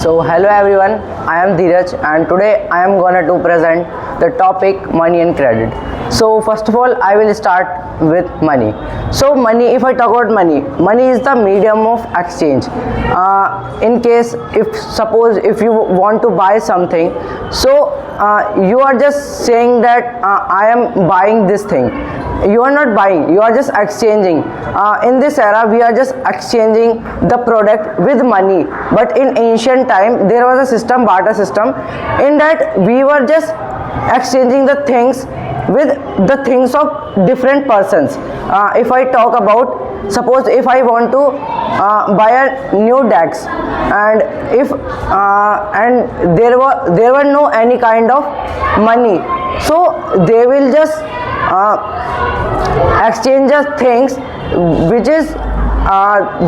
So hello everyone, I am Dheeraj and today I am gonna to present the topic money and credit. So first of all I will start with money. So money, if I talk about money, money is the medium of exchange. In case if suppose if you want to buy something, so you are just saying that I am buying this thing. You are not buying, you are just exchanging. In this era we are just exchanging the product with money, but in ancient time there was a system, barter system, in that we were just exchanging the things with the things of different persons. If I talk about, suppose if I want to buy a new desk, and if and there were no any kind of money, so they will just exchange the things which is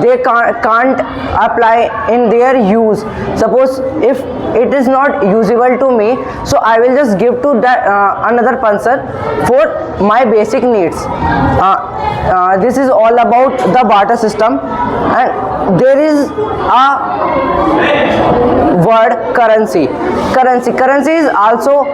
they can't apply in their use. Suppose if it is not usable to me, so I will just give to that another person for my basic needs. This is all about the barter system. And there is a word currency. Currency is also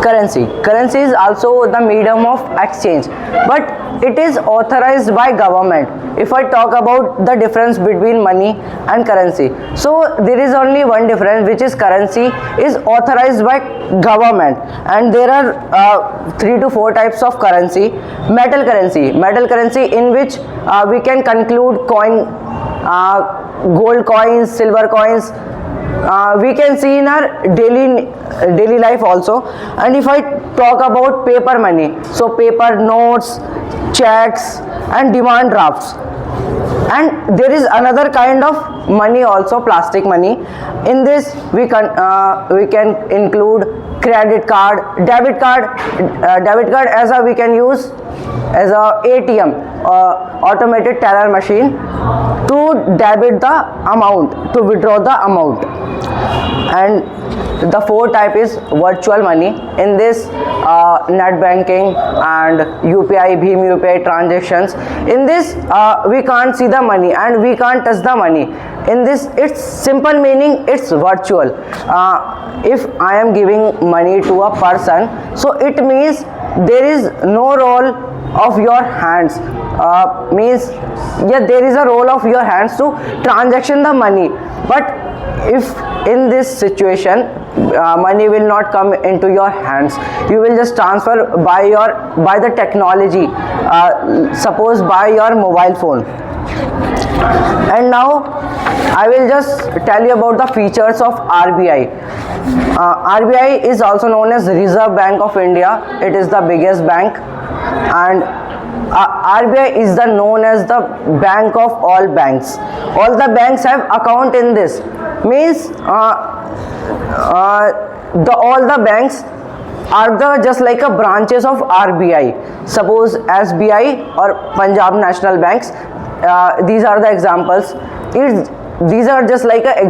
currency is also the medium of exchange, but it is authorized by government. If I talk about the difference between money and currency, so there is only one difference, which is currency is authorized by government, and there are 3 to 4 types of currency. Metal currency in which we can conclude coin, gold coins, silver coins, we can see in our daily life also. And if I talk about paper money, so paper notes, checks and demand drafts. And there is another kind of money also, plastic money. In this we can include credit card, debit card as we can use as a ATM, automated teller machine, to debit the amount, to withdraw the amount. And the 4th type is virtual money. In this net banking and UPI, Bhim UPI transactions, in this we can't see the money and we can't touch the money. In this, its simple meaning, it's virtual. If I am giving money to a person, so it means there is no role of your hands. Means yeah, there is a role of your hands to transaction the money, but if in this situation money will not come into your hands, you will just transfer by the technology, suppose by your mobile phone. And now I will just tell you about the features of RBI. RBI is also known as Reserve Bank of India. It is the biggest bank, and RBI is known as the bank of all banks. All the banks have account in this. Means all the banks are just like a branches of RBI. Suppose SBI or Punjab National Banks. These are the examples. These are just like a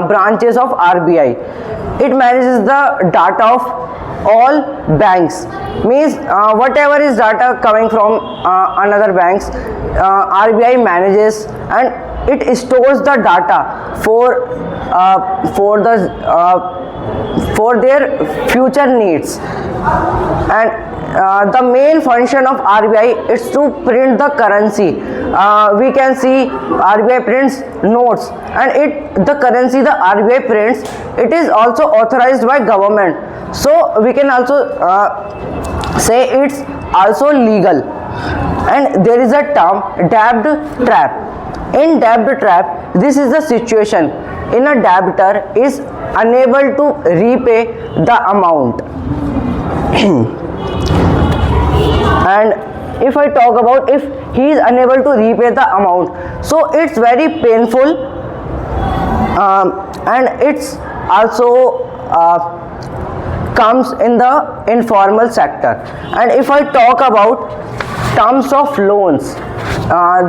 branches of RBI. It manages the data of all banks. Means whatever is data coming from another banks, RBI manages, and it stores the data for their future needs. And the main function of RBI is to print the currency. We can see RBI prints notes, and the currency the RBI prints, it is also authorized by government. So we can also say it's also legal. And there is a term, debt trap. In debt trap, this is the situation in a debtor is unable to repay the amount. And if I talk about if he is unable to repay the amount, so it's very painful, and it's also comes in the informal sector. And if I talk about terms of loans,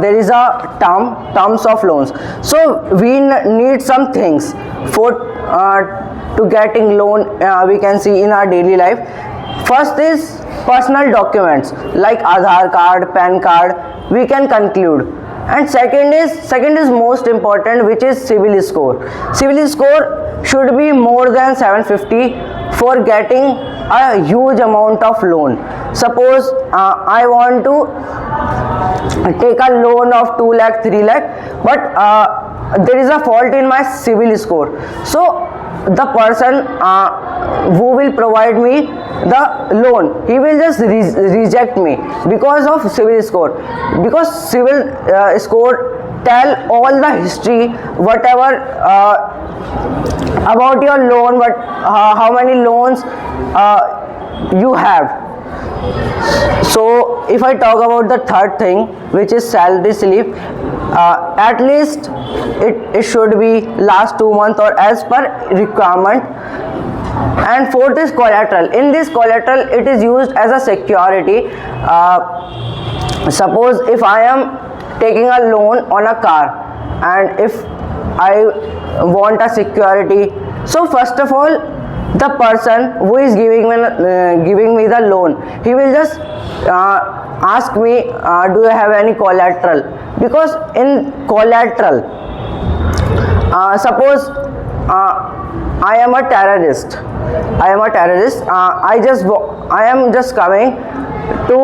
there is a terms of loans. So we need some things for to getting loan. We can see in our daily life. First is personal documents like Aadhaar card, PAN card. We can conclude And second is most important, which is CIBIL score. CIBIL score should be more than 750 for getting a huge amount of loan. Suppose I want to take a loan of 2 lakh, 3 lakh, but there is a fault in my CIBIL score. So the person who will provide me the loan, he will just reject me because of CIBIL score, because CIBIL score tell all the history, whatever about your loan, what how many loans you have. So if I talk about the third thing, which is salary slip, at least it should be last 2 months or as per requirement. And fourth is collateral. In this collateral, it is used as a security. Suppose if I am taking a loan on a car, and if I want a security, so first of all, the person who is giving me the loan, he will just ask me, do you have any collateral? Because in collateral, suppose I am a terrorist. I am just coming to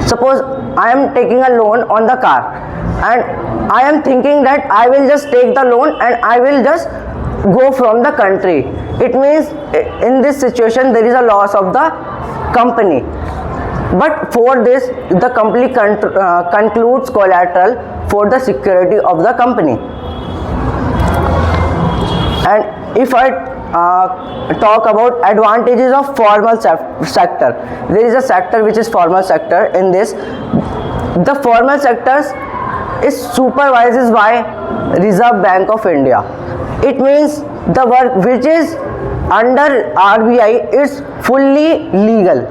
suppose I am taking a loan on the car, and I am thinking that I will just take the loan and I will just go from the country. It means in this situation there is a loss of the company. But for this, the company concludes collateral for the security of the company. And if I talk about advantages of formal sector, there is a sector which is formal sector. In this, the formal sectors is supervised by Reserve Bank of India. It means the work which is under RBI is fully legal.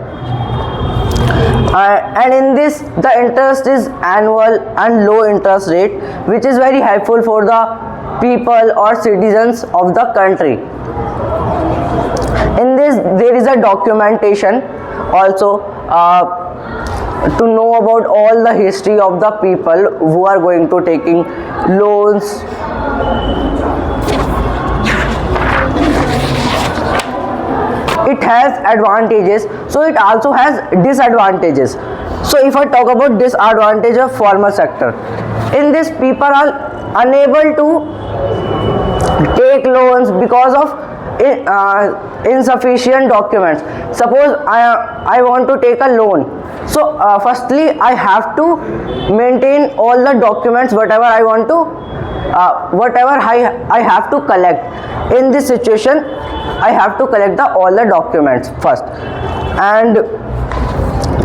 And in this, the interest is annual and low interest rate, which is very helpful for the people or citizens of the country. In this, there is a documentation also to know about all the history of the people who are going to taking loans. It has advantages, so it also has disadvantages. So if I talk about disadvantage of formal sector, in this people are unable to take loans because of insufficient documents. Suppose I want to take a loan, so firstly I have to maintain all the documents, whatever I want to whatever I have to collect. In this situation, I have to collect all the documents first. And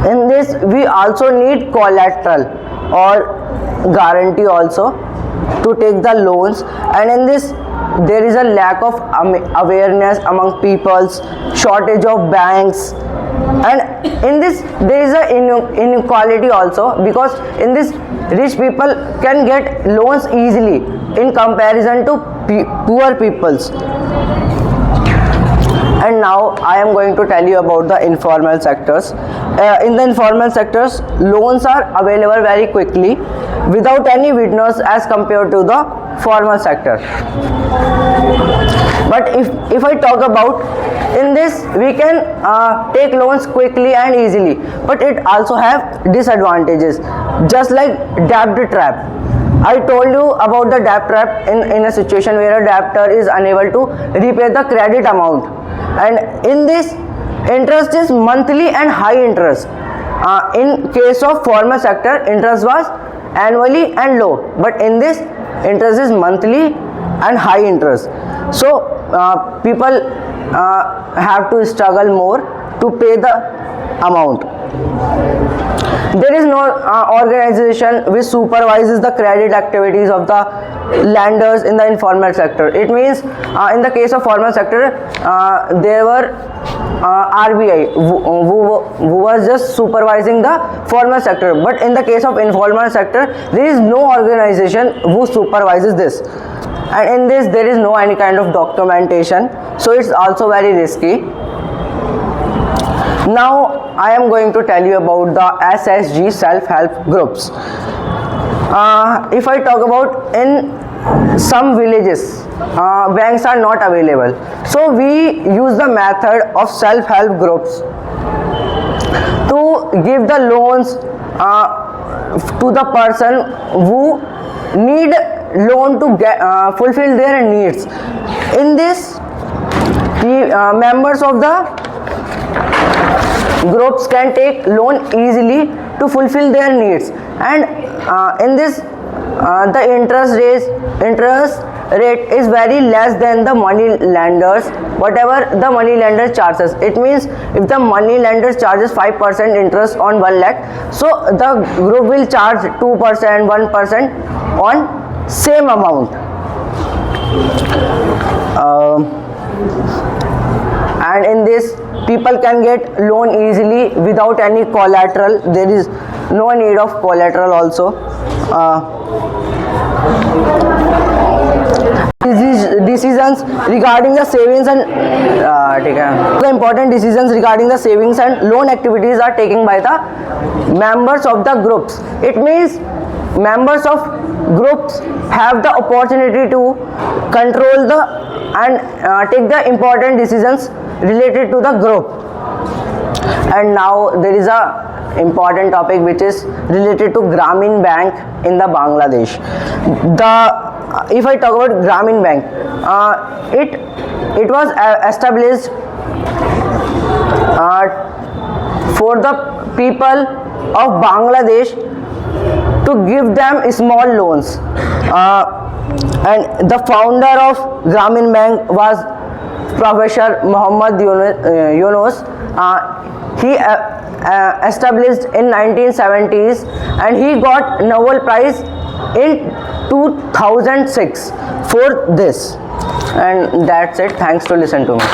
in this, we also need collateral or guarantee also to take the loans. And in this, there is a lack of awareness among peoples, shortage of banks, and in this there is a inequality also, because in this rich people can get loans easily in comparison to poor peoples. And now I am going to tell you about the informal sectors. In the informal sectors, loans are available very quickly without any witness as compared to the formal sector. But if I talk about, in this we can take loans quickly and easily, but it also have disadvantages, just like debt trap. I told you about the debt trap in a situation where a debtor is unable to repay the credit amount, and in this, interest is monthly and high interest. In case of formal sector, interest was annually and low, but in this, interest is monthly and high interest. So people have to struggle more to pay the amount. There is no organization which supervises the credit activities of the lenders in the informal sector. It means in the case of formal sector, there were RBI who was just supervising the formal sector, but in the case of informal sector, there is no organization who supervises this, and in this there is no any kind of documentation, so it's also very risky. Now I am going to tell you about the SSG self-help groups. If I talk about in some villages, banks are not available. So we use the method of self-help groups to give the loans to the person who need loan to get fulfill their needs. In this, the members of the groups can take loan easily to fulfill their needs, and in this the interest rate is very less than the money lenders, whatever the money lender charges. It means if the money lender charges 5% interest on 1 lakh, so the group will charge 2%, 1% on same amount. And in this, people can get loan easily without any collateral. There is no need of collateral also. Decisions regarding the savings and the important decisions regarding the savings and loan activities are taken by the members of the groups. It means members of groups have the opportunity to control the and take the important decisions related to the group. And now there is a important topic which is related to Grameen Bank in the Bangladesh. If I talk about Grameen Bank, it was established for the people of Bangladesh to give them small loans, and the founder of Grameen Bank was Professor Muhammad Yunus. He established in 1970s, and he got Nobel Prize in 2006 for this. And that's it. Thanks to listen to me.